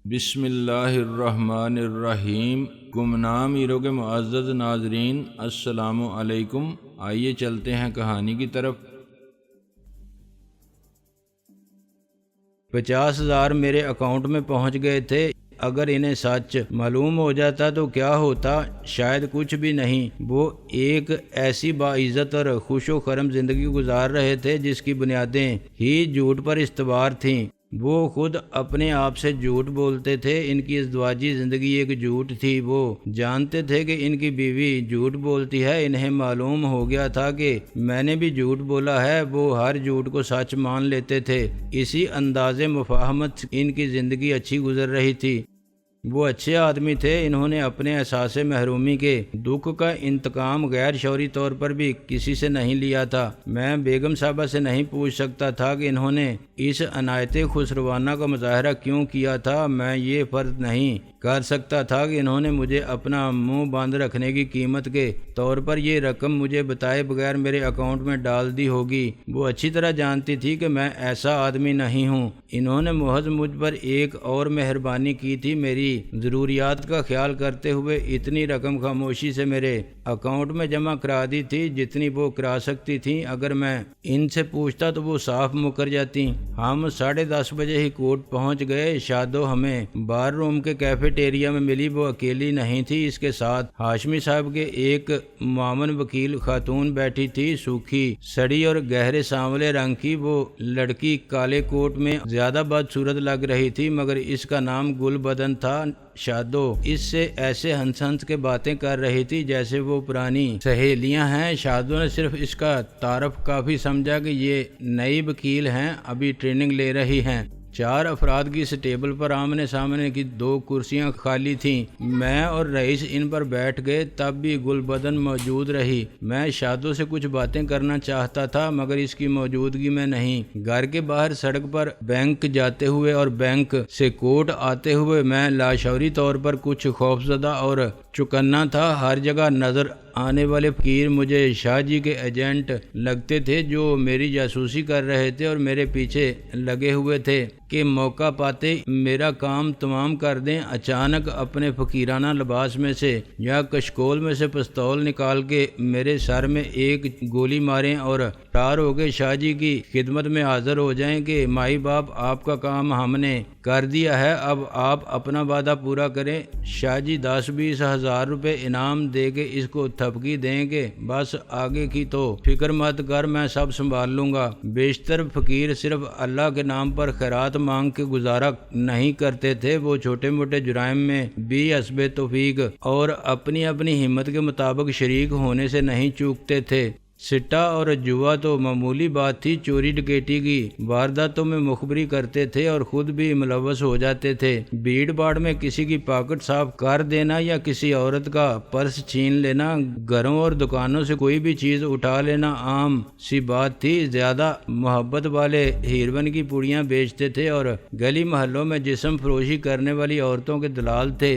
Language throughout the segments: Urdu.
بسم اللہ الرحمن الرحیم۔ گمنام ہیرو کے معزز ناظرین، السلام علیکم۔ آئیے چلتے ہیں کہانی کی طرف۔ 50,000 میرے اکاؤنٹ میں پہنچ گئے تھے۔ اگر انہیں سچ معلوم ہو جاتا تو کیا ہوتا؟ شاید کچھ بھی نہیں۔ وہ ایک ایسی باعزت اور خوش و خرم زندگی گزار رہے تھے جس کی بنیادیں ہی جھوٹ پر استوار تھیں۔ وہ خود اپنے آپ سے جھوٹ بولتے تھے۔ ان کی ازدواجی زندگی ایک جھوٹ تھی۔ وہ جانتے تھے کہ ان کی بیوی جھوٹ بولتی ہے۔ انہیں معلوم ہو گیا تھا کہ میں نے بھی جھوٹ بولا ہے۔ وہ ہر جھوٹ کو سچ مان لیتے تھے۔ اسی انداز مفاہمت ان کی زندگی اچھی گزر رہی تھی۔ وہ اچھے آدمی تھے۔ انہوں نے اپنے احساس محرومی کے دکھ کا انتقام غیر شعوری طور پر بھی کسی سے نہیں لیا تھا۔ میں بیگم صاحبہ سے نہیں پوچھ سکتا تھا کہ انہوں نے اس عنایت خسروانہ کا مظاہرہ کیوں کیا تھا۔ میں یہ فرض نہیں کر سکتا تھا کہ انہوں نے مجھے اپنا منہ بند رکھنے کی قیمت کے طور پر یہ رقم مجھے بتائے بغیر میرے اکاؤنٹ میں ڈال دی ہوگی۔ وہ اچھی طرح جانتی تھی کہ میں ایسا آدمی نہیں ہوں۔ انہوں نے محض مجھ پر ایک اور مہربانی کی تھی، میری ضروریات کا خیال کرتے ہوئے اتنی رقم خاموشی سے میرے اکاؤنٹ میں جمع کرا دی تھی جتنی وہ کرا سکتی تھیں۔ اگر میں ان سے پوچھتا تو وہ صاف مکر جاتی۔ ہم 10:30 بجے ہی کورٹ پہنچ گئے۔ شادو ہمیں بار روم کے کیفیٹیریا میں ملی۔ وہ اکیلی نہیں تھی، اس کے ساتھ ہاشمی صاحب کے ایک معاون وکیل خاتون بیٹھی تھی، سوکھی سڑی اور گہرے سانولے رنگ کی۔ وہ لڑکی کالے کوٹ میں زیادہ بدصورت لگ رہی تھی، مگر اس کا نام گل بدن تھا۔ شادو اس سے ایسے ہنس ہنس کے باتیں کر رہی تھی جیسے وہ پرانی سہیلیاں ہیں۔ شادو نے صرف اس کا تعارف کافی سمجھا کہ یہ نئی وکیل ہیں، ابھی ٹریننگ لے رہی ہیں۔ 4 افراد کی اس ٹیبل پر آمنے سامنے کی 2 کرسیاں خالی تھیں۔ میں اور رئیس ان پر بیٹھ گئے، تب بھی گل بدن موجود رہی۔ میں شادو سے کچھ باتیں کرنا چاہتا تھا مگر اس کی موجودگی میں نہیں۔ گھر کے باہر سڑک پر بینک جاتے ہوئے اور بینک سے کورٹ آتے ہوئے میں لاشعوری طور پر کچھ خوفزدہ اور چوکنا تھا۔ ہر جگہ نظر آنے والے فقیر مجھے شاہ جی کے ایجنٹ لگتے تھے جو میری جاسوسی کر رہے تھے اور میرے پیچھے لگے ہوئے تھے کہ موقع پاتے میرا کام تمام کر دیں۔ اچانک اپنے فقیرانہ لباس میں سے یا کشکول میں سے پستول نکال کے میرے سر میں ایک گولی ماریں اور فرار ہو کے شاہ جی کی خدمت میں حاضر ہو جائیں کہ مائی باپ، آپ کا کام ہم نے کر دیا ہے، اب آپ اپنا وعدہ پورا کریں۔ شاہ جی 10-20 ہزار روپے انعام دے کے اس کو تھپکی دیں گے، بس آگے کی تو فکر مت کر، میں سب سنبھال لوں گا۔ بیشتر فقیر صرف اللہ کے نام پر خیرات مانگ کے گزارا نہیں کرتے تھے۔ وہ چھوٹے موٹے جرائم میں بھی حسب توفیق اور اپنی ہمت کے مطابق شریک ہونے سے نہیں چوکتے تھے۔ سٹا اور جوا تو معمولی بات تھی، چوری ڈکیٹی کی وارداتوں میں مخبری کرتے تھے اور خود بھی ملوث ہو جاتے تھے۔ بھیڑ بھاڑ میں کسی کی پاکٹ صاف کر دینا یا کسی عورت کا پرس چھین لینا، گھروں اور دکانوں سے کوئی بھی چیز اٹھا لینا عام سی بات تھی۔ زیادہ محبت والے ہیروین کی پوڑیاں بیچتے تھے اور گلی محلوں میں جسم فروشی کرنے والی عورتوں کے دلال تھے،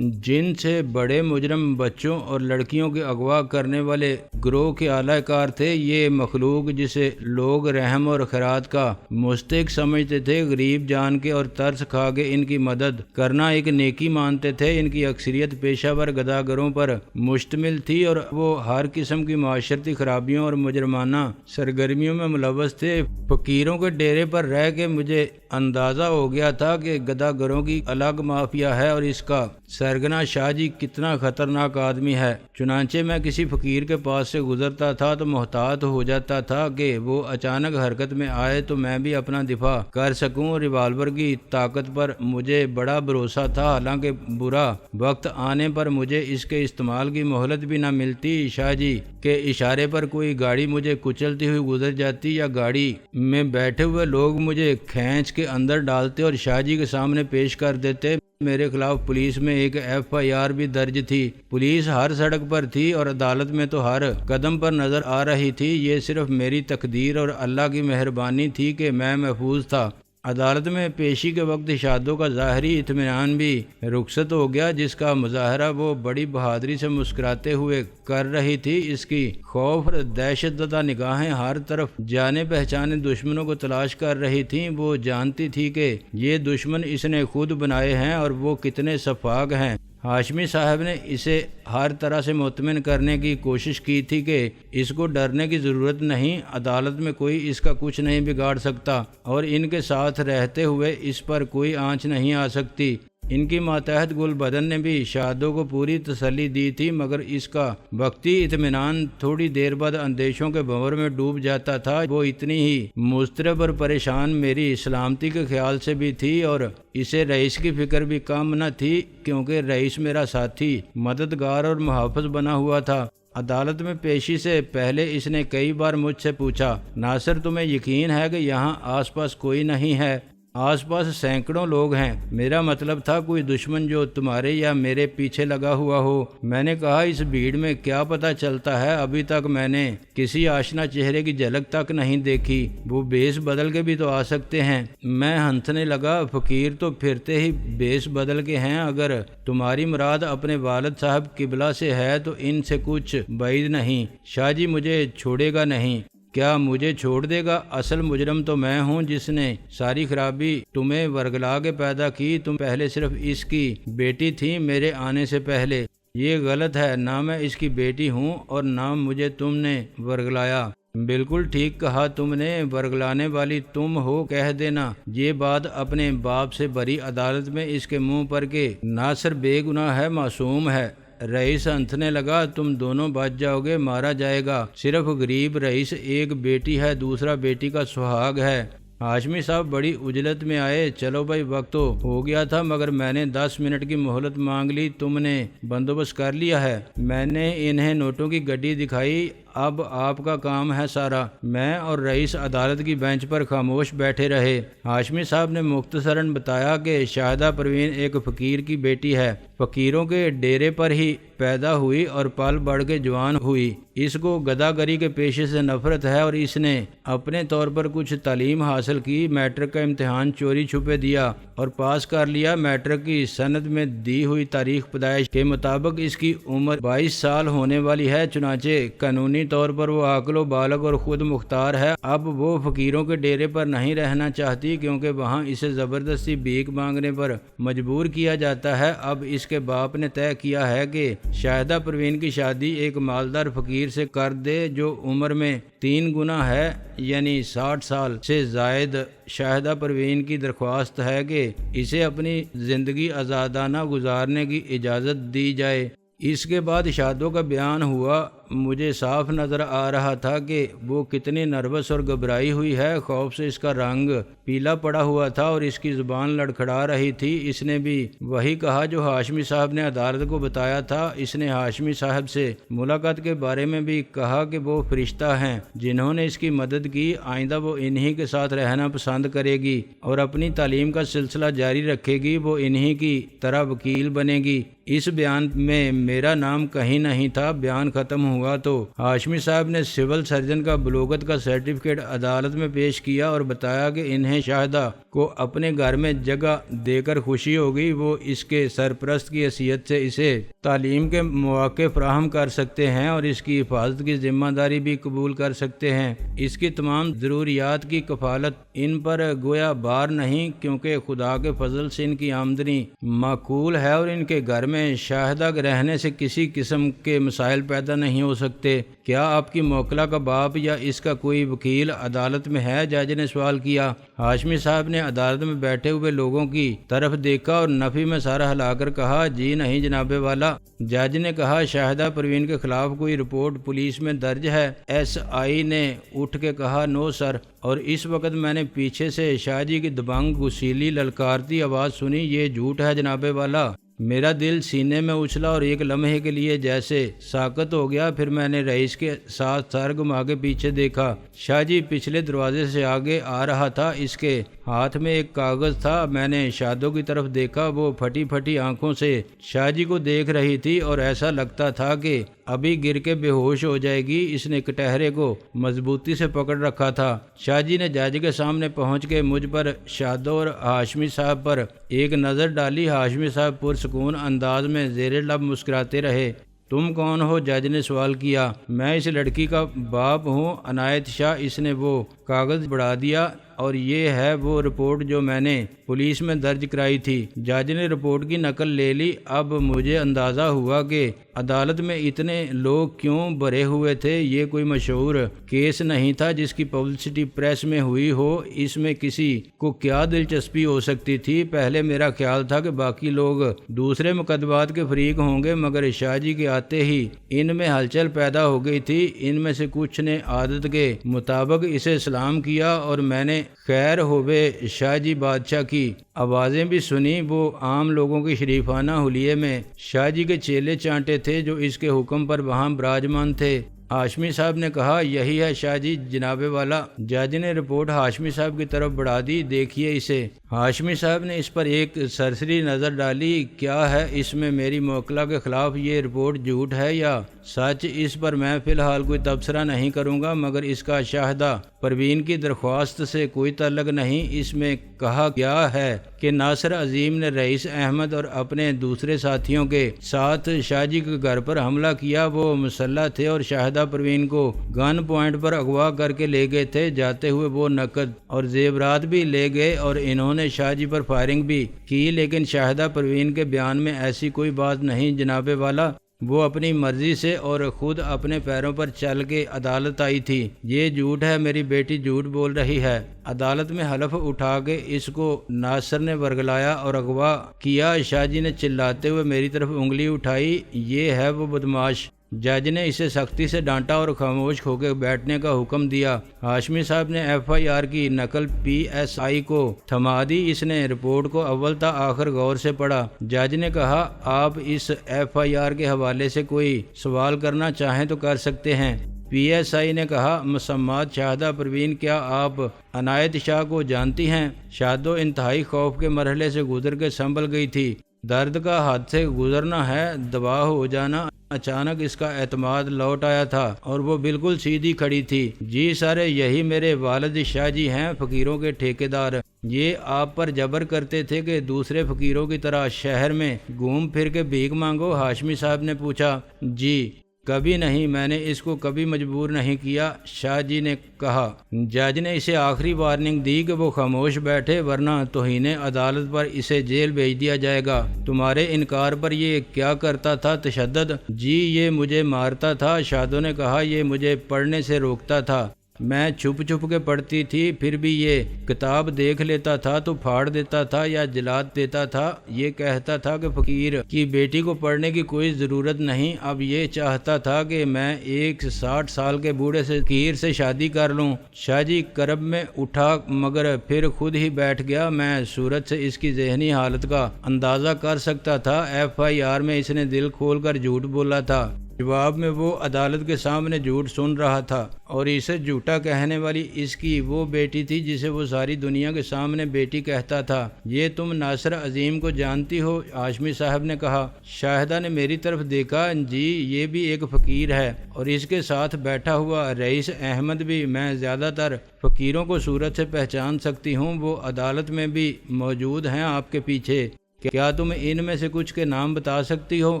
جن سے بڑے مجرم بچوں اور لڑکیوں کے اغوا کرنے والے گروہ کے اعلی کار تھے۔ یہ مخلوق جسے لوگ رحم اور خیرات کا مستحق سمجھتے تھے، غریب جان کے اور ترس کھا کے ان کی مدد کرنا ایک نیکی مانتے تھے۔ ان کی اکثریت پیشہ ور گداگروں پر مشتمل تھی اور وہ ہر قسم کی معاشرتی خرابیوں اور مجرمانہ سرگرمیوں میں ملوث تھے۔ فقیروں کے ڈیرے پر رہ کے مجھے اندازہ ہو گیا تھا کہ گداگروں کی الگ مافیا ہے اور اس کا سرگنا شاہ جی کتنا خطرناک آدمی ہے۔ چنانچہ میں کسی فقیر کے پاس سے گزرتا تھا تو محتاط ہو جاتا تھا کہ وہ اچانک حرکت میں آئے تو میں بھی اپنا دفاع کر سکوں۔ ریوالور کی طاقت پر مجھے بڑا بھروسہ تھا، حالانکہ برا وقت آنے پر مجھے اس کے استعمال کی مہلت بھی نہ ملتی۔ شاہ جی کے اشارے پر کوئی گاڑی مجھے کچلتی ہوئی گزر جاتی یا گاڑی میں بیٹھے ہوئے لوگ مجھے کھینچ کے اندر ڈالتے اور شاہ جی کے سامنے پیش کر دیتے۔ میرے خلاف پولیس میں ایک FIR بھی درج تھی۔ پولیس ہر سڑک پر تھی اور عدالت میں تو ہر قدم پر نظر آ رہی تھی۔ یہ صرف میری تقدیر اور اللہ کی مہربانی تھی کہ میں محفوظ تھا۔ عدالت میں پیشی کے وقت شادو کا ظاہری اطمینان بھی رخصت ہو گیا، جس کا مظاہرہ وہ بڑی بہادری سے مسکراتے ہوئے کر رہی تھی۔ اس کی خوف اور دہشت زدہ نگاہیں ہر طرف جانے پہچانے دشمنوں کو تلاش کر رہی تھیں۔ وہ جانتی تھی کہ یہ دشمن اس نے خود بنائے ہیں اور وہ کتنے سفاک ہیں۔ ہاشمی صاحب نے اسے ہر طرح سے مطمئن کرنے کی کوشش کی تھی کہ اس کو ڈرنے کی ضرورت نہیں، عدالت میں کوئی اس کا کچھ نہیں بگاڑ سکتا اور ان کے ساتھ رہتے ہوئے اس پر کوئی آنچ نہیں آ سکتی۔ ان کی ماتحت گل بدن نے بھی شادو کو پوری تسلی دی تھی، مگر اس کا وقتی اطمینان تھوڑی دیر بعد اندیشوں کے بھنور میں ڈوب جاتا تھا۔ وہ اتنی ہی مضطرب اور پریشان میری سلامتی کے خیال سے بھی تھی اور اسے رئیس کی فکر بھی کم نہ تھی، کیونکہ رئیس میرا ساتھی، مددگار اور محافظ بنا ہوا تھا۔ عدالت میں پیشی سے پہلے اس نے کئی بار مجھ سے پوچھا، ناصر تمہیں یقین ہے کہ یہاں آس پاس کوئی نہیں ہے؟ آس پاس سینکڑوں لوگ ہیں۔ میرا مطلب تھا کوئی دشمن جو تمہارے یا میرے پیچھے لگا ہوا ہو۔ میں نے کہا اس بھیڑ میں کیا پتہ چلتا ہے، ابھی تک میں نے کسی آشنا چہرے کی جھلک تک نہیں دیکھی، وہ بیس بدل کے بھی تو آ سکتے ہیں۔ میں ہنسنے لگا، فقیر تو پھرتے ہی بیس بدل کے ہیں، اگر تمہاری مراد اپنے والد صاحب قبلہ سے ہے تو ان سے کچھ بعید نہیں۔ شاہ جی مجھے چھوڑے گا نہیں؟ کیا مجھے چھوڑ دے گا؟ اصل مجرم تو میں ہوں جس نے ساری خرابی تمہیں ورگلا کے پیدا کی۔ تم پہلے صرف اس کی بیٹی تھی میرے آنے سے پہلے۔ یہ غلط ہے، نہ میں اس کی بیٹی ہوں اور نہ مجھے تم نے ورگلایا۔ بالکل ٹھیک کہا تم نے، ورگلانے والی تم ہو، کہہ دینا یہ بات اپنے باپ سے بری عدالت میں اس کے منہ پر کہ ناصر بے گناہ ہے، معصوم ہے۔ رئیس ہنسنے لگا، تم دونوں بچ جاؤ گے، مارا جائے گا۔ صرف غریب رئیس، ایک بیٹی ہے، دوسرا بیٹی کا سہاگ ہے۔ ہاشمی صاحب بڑی عجلت میں آئے، چلو بھائی وقت تو ہو گیا تھا، مگر میں نے 10 منٹ کی مہلت مانگ لی، تم نے بندوبست کر لیا ہے؟ میں نے انہیں نوٹوں کی گڈی دکھائی، اب آپ کا کام ہے سارا۔ میں اور رئیس عدالت کی بینچ پر خاموش بیٹھے رہے۔ ہاشمی صاحب نے مختصراً بتایا کہ شاہدہ پروین ایک فقیر کی بیٹی ہے، فقیروں کے ڈیرے پر ہی پیدا ہوئی اور پل بڑھ کے جوان ہوئی۔ اس کو گداگری کے پیشے سے نفرت ہے اور اس نے اپنے طور پر کچھ تعلیم حاصل کی، میٹرک کا امتحان چوری چھپے دیا اور پاس کر لیا۔ میٹرک کی سند میں دی ہوئی تاریخ پیدائش کے مطابق اس کی عمر 22 سال ہونے والی ہے، چنانچہ قانونی طور پر وہ عاقل و بالغ اور خود مختار ہے۔ اب وہ فقیروں کے ڈیرے پر نہیں رہنا چاہتی، کیونکہ وہاں اسے زبردستی بھیک مانگنے پر مجبور کیا جاتا ہے۔ اب اس کے باپ نے طے کیا ہے کہ شاہدہ پروین کی شادی ایک مالدار فقیر سے کر دے جو عمر میں 3 گنا ہے، یعنی 60 سال سے زائد۔ شاہدہ پروین کی درخواست ہے کہ اسے اپنی زندگی آزادانہ گزارنے کی اجازت دی جائے۔ اس کے بعد شادو کا بیان ہوا۔ مجھے صاف نظر آ رہا تھا کہ وہ کتنی نروس اور گھبرائی ہوئی ہے، خوف سے اس کا رنگ پیلا پڑا ہوا تھا اور اس کی زبان لڑکھڑا رہی تھی۔ اس نے بھی وہی کہا جو ہاشمی صاحب نے عدالت کو بتایا تھا۔ اس نے ہاشمی صاحب سے ملاقات کے بارے میں بھی کہا کہ وہ فرشتہ ہیں جنہوں نے اس کی مدد کی، آئندہ وہ انہی کے ساتھ رہنا پسند کرے گی اور اپنی تعلیم کا سلسلہ جاری رکھے گی، وہ انہی کی طرح وکیل بنے گی۔ اس بیان میں میرا نام کہیں نہیں تھا۔ بیان ختم ہوا تو ہاشمی صاحب نے سول سرجن کا بلوغت کا سرٹیفکیٹ عدالت میں پیش کیا اور بتایا کہ انہیں شاہدہ کو اپنے گھر میں جگہ دے کر خوشی ہوگی، وہ اس کے سرپرست کی حیثیت سے اسے تعلیم کے مواقع فراہم کر سکتے ہیں اور اس کی حفاظت کی ذمہ داری بھی قبول کر سکتے ہیں۔ اس کی تمام ضروریات کی کفالت ان پر گویا بار نہیں، کیونکہ خدا کے فضل سے ان کی آمدنی معقول ہے اور ان کے گھر میں شاہدہ رہنے سے کسی قسم کے مسائل پیدا نہیں ہو سکتے۔ کیا آپ کی موکلہ کا باپ یا اس کا کوئی وکیل عدالت میں ہے؟ جج نے سوال کیا۔ ہاشمی صاحب نے عدالت میں بیٹھے ہوئے لوگوں کی طرف دیکھا اور نفی میں سارا ہلا کر کہا، جی نہیں جناب والا۔ جج نے کہا، شاہدہ پروین کے خلاف کوئی رپورٹ پولیس میں درج ہے؟ ایس آئی نے اٹھ کے کہا، نو سر۔ اور اس وقت میں نے پیچھے سے شاہ جی کی دبنگ گسیلی للکارتی آواز سنی، یہ جھوٹ ہے جناب والا، میرا دل سینے میں اچھلا اور ایک لمحے کے لیے جیسے ساکت ہو گیا۔ پھر میں نے رئیس کے ساتھ سر گھما کے پیچھے دیکھا۔ شاہ جی پچھلے دروازے سے آگے آ رہا تھا، اس کے ہاتھ میں ایک کاغذ تھا۔ میں نے شادو کی طرف دیکھا، وہ پھٹی پھٹی آنکھوں سے شاہ جی کو دیکھ رہی تھی اور ایسا لگتا تھا کہ ابھی گر کے بے ہوش ہو جائے گی۔ اس نے کٹہرے کو مضبوطی سے پکڑ رکھا تھا۔ شاہ جی نے جج کے سامنے پہنچ کے مجھ پر، شادو اور ہاشمی صاحب پر ایک نظر ڈالی۔ ہاشمی صاحب پرسکون انداز میں زیر لب مسکراتے رہے۔ تم کون ہو؟ جج نے سوال کیا۔ میں اس لڑکی کا باپ ہوں، عنایت شاہ۔ اس نے وہ کاغذ بڑھا دیا، اور یہ ہے وہ رپورٹ جو میں نے پولیس میں درج کرائی تھی۔ جج نے رپورٹ کی نقل لے لی۔ اب مجھے اندازہ ہوا کہ عدالت میں اتنے لوگ کیوں بھرے ہوئے تھے۔ یہ کوئی مشہور کیس نہیں تھا جس کی پبلسٹی پریس میں ہوئی ہو۔ اس میں کسی کو کیا دلچسپی ہو سکتی تھی؟ پہلے میرا خیال تھا کہ باقی لوگ دوسرے مقدمات کے فریق ہوں گے، مگر شاہ جی کے آتے ہی ان میں ہلچل پیدا ہو گئی تھی۔ ان میں سے کچھ نے عادت کے مطابق اسے سلام کیا اور میں نے خیر ہوئے شاہ جی بادشاہ کی آوازیں بھی سنی۔ وہ عام لوگوں کے شریفانہ حلیے میں شاہ جی کے چیلے چانٹے تھے جو اس کے حکم پر وہاں براجمان تھے۔ ہاشمی صاحب نے کہا، یہی ہے شاہ جی، جناب والا۔ جج نے رپورٹ ہاشمی صاحب کی طرف بڑھا دی۔ دیکھیے اسے۔ ہاشمی صاحب نے اس پر ایک سرسری نظر ڈالی۔ کیا ہے اس میں؟ میری موکلہ کے خلاف یہ رپورٹ جھوٹ ہے یا سچ؟ اس پر میں فی الحال کوئی تبصرہ نہیں کروں گا، مگر اس کا شاہدہ پروین کی درخواست سے کوئی تعلق نہیں۔ اس میں کہا گیا ہے کہ ناصر عظیم نے رئیس احمد اور اپنے دوسرے ساتھیوں کے ساتھ شاہ جی کے گھر پر حملہ کیا۔ وہ مسلح تھے اور شاہدہ پروین کو گن پوائنٹ پر اغوا کر کے لے گئے تھے۔ جاتے ہوئے وہ نقد اور زیورات بھی لے گئے اور انہوں نے شاہ جی پر فائرنگ بھی کی، لیکن شاہدہ پروین کے بیان میں ایسی کوئی بات نہیں جناب والا۔ وہ اپنی مرضی سے اور خود اپنے پیروں پر چل کے عدالت آئی تھی۔ یہ جھوٹ ہے، میری بیٹی جھوٹ بول رہی ہے۔ عدالت میں حلف اٹھا کے اس کو ناصر نے ورگلایا اور اغوا کیا۔ شاہ جی نے چلاتے ہوئے میری طرف انگلی اٹھائی۔ یہ ہے وہ بدماش۔ جج نے اسے سختی سے ڈانٹا اور خاموش ہو کے بیٹھنے کا حکم دیا۔ ہاشمی صاحب نے ایف آئی آر کی نقل پی ایس آئی کو تھما دی۔ اس نے رپورٹ کو اول تا آخر غور سے پڑھا۔ جج نے کہا، آپ اس ایف آئی آر کے حوالے سے کوئی سوال کرنا چاہیں تو کر سکتے ہیں۔ پی ایس آئی نے کہا، مسمات شاہدہ پروین، کیا آپ عنایت شاہ کو جانتی ہیں؟ شادو انتہائی خوف کے مرحلے سے گزر کے سنبھل گئی تھی۔ درد کا حد سے گزرنا ہے، دبا ہو جانا۔ اچانک اس کا اعتماد لوٹ آیا تھا اور وہ بالکل سیدھی کھڑی تھی۔ جی سر، یہی میرے والد شاہ جی ہیں، فقیروں کے ٹھیکیدار۔ یہ آپ پر جبر کرتے تھے کہ دوسرے فقیروں کی طرح شہر میں گھوم پھر کے بھیک مانگو؟ ہاشمی صاحب نے پوچھا۔ جی کبھی نہیں، میں نے اس کو کبھی مجبور نہیں کیا، شاہ جی نے کہا۔ جج نے اسے آخری وارننگ دی کہ وہ خاموش بیٹھے، ورنہ توہین عدالت پر اسے جیل بھیج دیا جائے گا۔ تمہارے انکار پر یہ کیا کرتا تھا؟ تشدد؟ جی یہ مجھے مارتا تھا، شادو نے کہا۔ یہ مجھے پڑھنے سے روکتا تھا، میں چھپ چھپ کے پڑھتی تھی، پھر بھی یہ کتاب دیکھ لیتا تھا تو پھاڑ دیتا تھا یا جلا دیتا تھا۔ یہ کہتا تھا کہ فقیر کی بیٹی کو پڑھنے کی کوئی ضرورت نہیں۔ اب یہ چاہتا تھا کہ میں ایک 60 سال کے بوڑھے سے فقیر سے شادی کر لوں۔ شاہ جی کرب میں اٹھا مگر پھر خود ہی بیٹھ گیا۔ میں صورت سے اس کی ذہنی حالت کا اندازہ کر سکتا تھا۔ ایف آئی آر میں اس نے دل کھول کر جھوٹ بولا تھا۔ جواب میں وہ عدالت کے سامنے جھوٹ سن رہا تھا اور اسے جھوٹا کہنے والی اس کی وہ بیٹی تھی جسے وہ ساری دنیا کے سامنے بیٹی کہتا تھا۔ یہ تم ناصر عظیم کو جانتی ہو؟ ہاشمی صاحب نے کہا۔ شاہدہ نے میری طرف دیکھا۔ جی یہ بھی ایک فقیر ہے اور اس کے ساتھ بیٹھا ہوا رئیس احمد بھی۔ میں زیادہ تر فقیروں کو صورت سے پہچان سکتی ہوں، وہ عدالت میں بھی موجود ہیں آپ کے پیچھے۔ کیا تم ان میں سے کچھ کے نام بتا سکتی ہو؟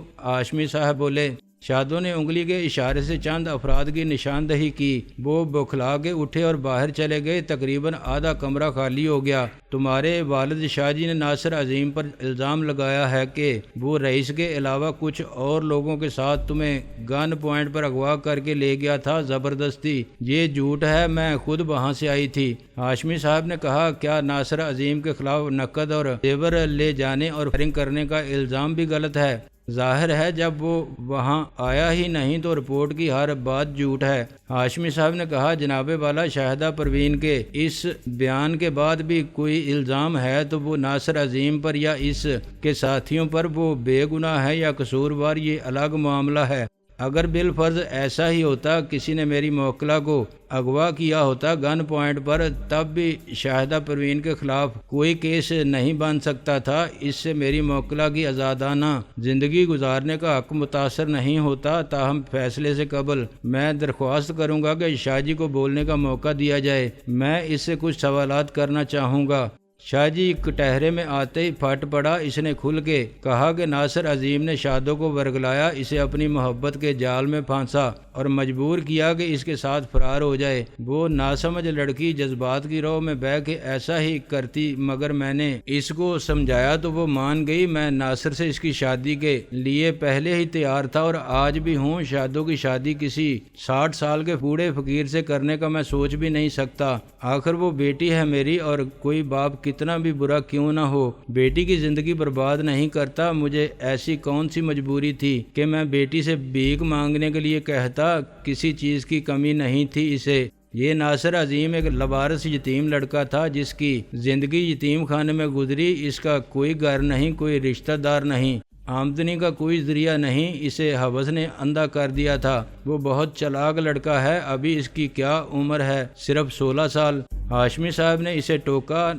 ہاشمی صاحب بولے۔ شادو نے انگلی کے اشارے سے چند افراد کی نشاندہی کی۔ وہ بوکھلا کے اٹھے اور باہر چلے گئے۔ تقریباً آدھا کمرہ خالی ہو گیا۔ تمہارے والد شاہ جی نے ناصر عظیم پر الزام لگایا ہے کہ وہ رئیس کے علاوہ کچھ اور لوگوں کے ساتھ تمہیں گن پوائنٹ پر اغوا کر کے لے گیا تھا زبردستی۔ یہ جھوٹ ہے، میں خود وہاں سے آئی تھی۔ ہاشمی صاحب نے کہا، کیا ناصر عظیم کے خلاف نقد اور زیور لے جانے اور فائرنگ کرنے کا الزام بھی غلط ہے؟ ظاہر ہے جب وہ وہاں آیا ہی نہیں تو رپورٹ کی ہر بات جھوٹ ہے۔ ہاشمی صاحب نے کہا جناب والا شاہدہ پروین کے اس بیان کے بعد بھی کوئی الزام ہے تو وہ ناصر عظیم پر یا اس کے ساتھیوں پر وہ بے گناہ ہے یا قصوروار، یہ الگ معاملہ ہے۔ اگر بالفرض ایسا ہی ہوتا، کسی نے میری موکلہ کو اغوا کیا ہوتا گن پوائنٹ پر، تب بھی شاہدہ پروین کے خلاف کوئی کیس نہیں بن سکتا تھا۔ اس سے میری موکلہ کی آزادانہ زندگی گزارنے کا حق متاثر نہیں ہوتا۔ تاہم فیصلے سے قبل میں درخواست کروں گا کہ شاہ جی کو بولنے کا موقع دیا جائے۔ میں اس سے کچھ سوالات کرنا چاہوں گا۔ شاہ جی کٹہرے میں آتے ہی پھٹ پڑا۔ اس نے کھل کے کہا کہ ناصر عظیم نے شادو کو ورگلایا، اسے اپنی محبت کے جال میں پھانسا اور مجبور کیا کہ اس کے ساتھ فرار ہو جائے۔ وہ ناسمجھ لڑکی جذبات کی رو میں بہہ کے ایسا ہی کرتی، مگر میں نے اس کو سمجھایا تو وہ مان گئی۔ میں ناصر سے اس کی شادی کے لیے پہلے ہی تیار تھا اور آج بھی ہوں۔ شادو کی شادی کسی 60 سال کے بوڑھے فقیر سے کرنے کا میں سوچ بھی نہیں سکتا۔ آخر وہ بیٹی ہے میری، اور کوئی باپ کتنا بھی برا کیوں نہ ہو بیٹی کی زندگی برباد نہیں کرتا۔ مجھے ایسی کون سی مجبوری تھی کہ میں بیٹی سے بھیک مانگنے کے لیے کہتا؟ کسی چیز کی کمی نہیں تھی اسے۔ یہ ناصر عظیم ایک لوارث یتیم لڑکا تھا جس کی زندگی یتیم خانے میں گزری۔ اس کا کوئی گھر نہیں، کوئی رشتہ دار نہیں، آمدنی کا کوئی ذریعہ نہیں۔ اسے ہوس نے اندھا کر دیا تھا۔ وہ بہت چلاک لڑکا ہے۔ ابھی اس کی کیا عمر ہے؟ صرف 16 سال۔ ہاشمی صاحب نے اسے ٹوکا۔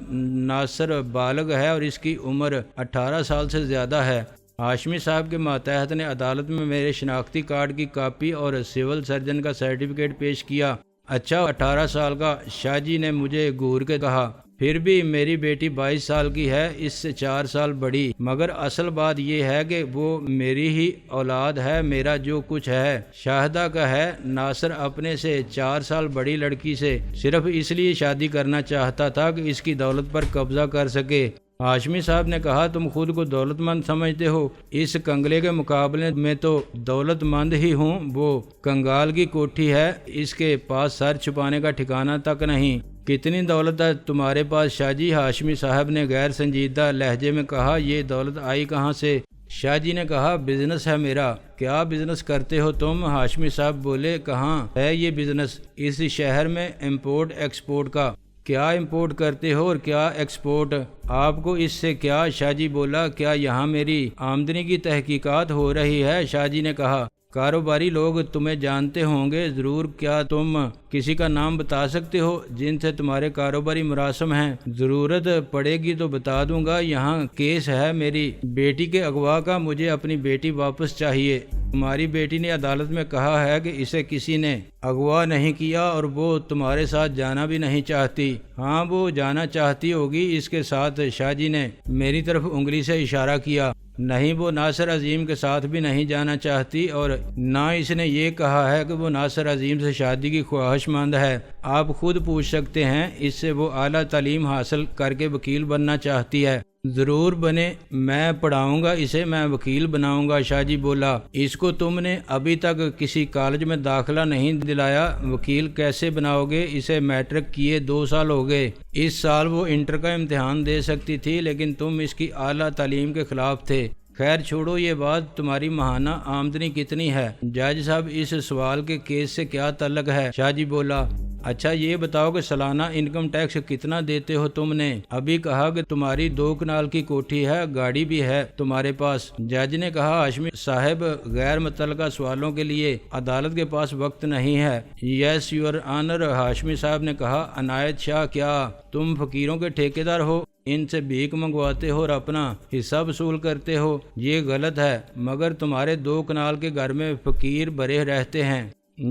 ناصر بالغ ہے اور اس کی عمر 18 سال سے زیادہ ہے۔ ہاشمی صاحب کے ماتحت نے عدالت میں میرے شناختی کارڈ کی کاپی اور سول سرجن کا سرٹیفکیٹ پیش کیا۔ اچھا 18 سال کا؟ شاہ جی نے مجھے گھور کے کہا۔ پھر بھی میری بیٹی 22 سال کی ہے، اس سے 4 سال بڑی۔ مگر اصل بات یہ ہے کہ وہ میری ہی اولاد ہے۔ میرا جو کچھ ہے شاہدہ کا ہے۔ ناصر اپنے سے 4 سال بڑی لڑکی سے صرف اس لیے شادی کرنا چاہتا تھا کہ اس کی دولت پر قبضہ کر سکے۔ ہاشمی صاحب نے کہا تم خود کو دولت مند سمجھتے ہو؟ اس کنگلے کے مقابلے میں تو دولت مند ہی ہوں۔ وہ کنگال کی کوٹھی ہے، اس کے پاس سر چھپانے کا ٹھکانہ تک نہیں۔ کتنی دولت ہے تمہارے پاس شاہ جی؟ ہاشمی صاحب نے غیر سنجیدہ لہجے میں کہا۔ یہ دولت آئی کہاں سے؟ شاہ جی نے کہا بزنس ہے میرا۔ کیا بزنس کرتے ہو تم؟ ہاشمی صاحب بولے کہاں ہے یہ بزنس؟ اس شہر میں امپورٹ ایکسپورٹ کا۔ کیا امپورٹ کرتے ہو اور کیا ایکسپورٹ؟ آپ کو اس سے کیا؟ شاہ جی بولا کیا یہاں میری آمدنی کی تحقیقات ہو رہی ہے؟ شاہ جی نے کہا کاروباری لوگ تمہیں جانتے ہوں گے ضرور۔ کیا تم کسی کا نام بتا سکتے ہو جن سے تمہارے کاروباری مراسم ہیں؟ ضرورت پڑے گی تو بتا دوں گا۔ یہاں کیس ہے میری بیٹی کے اغوا کا، مجھے اپنی بیٹی واپس چاہیے۔ تمہاری بیٹی نے عدالت میں کہا ہے کہ اسے کسی نے اغوا نہیں کیا اور وہ تمہارے ساتھ جانا بھی نہیں چاہتی۔ ہاں وہ جانا چاہتی ہوگی اس کے ساتھ۔ شاہ جی نے میری طرف انگلی سے اشارہ کیا۔ نہیں، وہ ناصر عظیم کے ساتھ بھی نہیں جانا چاہتی اور نہ اس نے یہ کہا ہے کہ وہ ناصر عظیم سے شادی کی خواہش مند ہے۔ آپ خود پوچھ سکتے ہیں اس سے، وہ اعلیٰ تعلیم حاصل کر کے وکیل بننا چاہتی ہے۔ ضرور بنے، میں پڑھاؤں گا اسے، میں وکیل بناؤں گا۔ شاہ جی بولا اس کو تم نے ابھی تک کسی کالج میں داخلہ نہیں دلایا، وکیل کیسے بناؤ گے؟ اسے میٹرک کیے 2 سال ہو گئے۔ اس سال وہ انٹر کا امتحان دے سکتی تھی لیکن تم اس کی اعلیٰ تعلیم کے خلاف تھے۔ خیر چھوڑو یہ بات، تمہاری ماہانہ آمدنی کتنی ہے؟ جج صاحب اس سوال کے کیس سے کیا تعلق ہے؟ شاہ جی بولا اچھا یہ بتاؤ کہ سالانہ انکم ٹیکس کتنا دیتے ہو تم نے؟ ابھی کہا کہ تمہاری 2 کنال کی کوٹھی ہے، گاڑی بھی ہے تمہارے پاس۔ جج نے کہا ہاشمی صاحب غیر متعلقہ سوالوں کے لیے عدالت کے پاس وقت نہیں ہے۔ Yes your owner. ہاشمی صاحب نے کہا عنایت شاہ کیا تم فقیروں کے ٹھیکیدار ہو؟ ان سے بھیک منگواتے ہو اور اپنا حصہ وصول کرتے ہو؟ یہ غلط ہے، مگر تمہارے 2 کنال کے گھر میں فقیر بھرے رہتے ہیں۔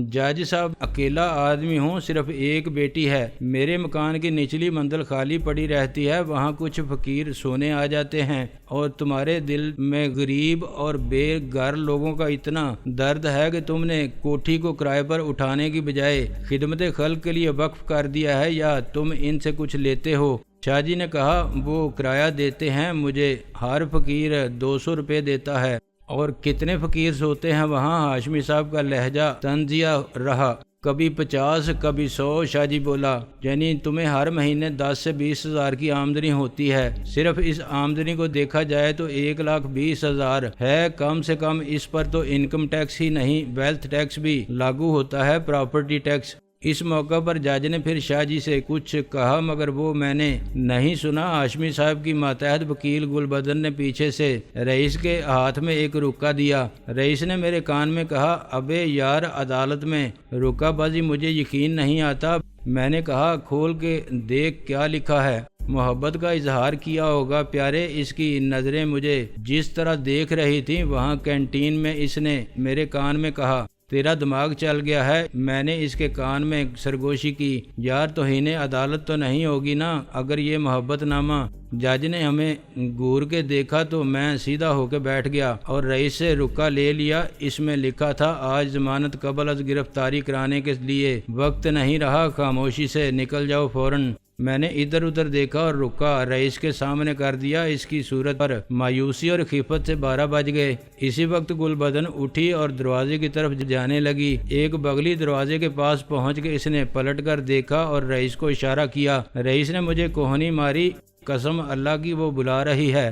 جج صاحب اکیلا آدمی ہوں، صرف ایک بیٹی ہے۔ میرے مکان کی نچلی منزل خالی پڑی رہتی ہے، وہاں کچھ فقیر سونے آ جاتے ہیں اور تمہارے دل میں غریب اور بے گھر لوگوں کا اتنا درد ہے کہ تم نے کوٹھی کو کرائے پر اٹھانے کی بجائے خدمت خلق کے لیے وقف کر دیا ہے، یا تم ان سے کچھ لیتے ہو؟ شاہ جی نے کہا وہ کرایہ دیتے ہیں، مجھے ہر فقیر 200 روپے دیتا ہے۔ اور کتنے فقیر سوتے ہیں وہاں؟ ہاشمی صاحب کا لہجہ طنزیہ رہا۔ کبھی 50 کبھی 100۔ شاہ جی بولا یعنی تمہیں ہر مہینے 10 سے 20 ہزار کی آمدنی ہوتی ہے، صرف اس آمدنی کو دیکھا جائے تو 1,20,000 ہے، کم سے کم اس پر تو انکم ٹیکس ہی نہیں ویلتھ ٹیکس بھی لاگو ہوتا ہے، پراپرٹی ٹیکس۔ اس موقع پر جج نے پھر شاہ جی سے کچھ کہا مگر وہ میں نے نہیں سنا۔ ہاشمی صاحب کی ماتحت وکیل گل بدن نے پیچھے سے رئیس کے ہاتھ میں ایک رکا دیا۔ رئیس نے میرے کان میں کہا، ابے یار عدالت میں رکا بازی مجھے یقین نہیں آتا۔ میں نے کہا، کھول کے دیکھ کیا لکھا ہے۔ محبت کا اظہار کیا ہوگا پیارے۔ اس کی نظریں مجھے جس طرح دیکھ رہی تھیں وہاں کینٹین میں اس نے میرے کان میں کہا، تیرا دماغ چل گیا ہے۔ میں نے اس کے کان میں سرگوشی کی، یار توہین عدالت تو نہیں ہوگی نا؟ اگر یہ محبت نامہ جج نے ہمیں گور کے دیکھا تو میں سیدھا ہو کے بیٹھ گیا اور رئیس سے رکا لے لیا۔ اس میں لکھا تھا، آج ضمانت قبل از گرفتاری کرانے کے لیے وقت نہیں رہا، خاموشی سے نکل جاؤ فوراً۔ میں نے ادھر ادھر دیکھا اور رکا رئیس کے سامنے کر دیا۔ اس کی صورت پر مایوسی اور خفت سے 12 بج گئے۔ اسی وقت گل بدن اٹھی اور دروازے کی طرف جانے لگی۔ ایک بغلی دروازے کے پاس پہنچ کے اس نے پلٹ کر دیکھا اور رئیس کو اشارہ کیا۔ رئیس نے مجھے کوہنی ماری، قسم اللہ کی وہ بلا رہی ہے۔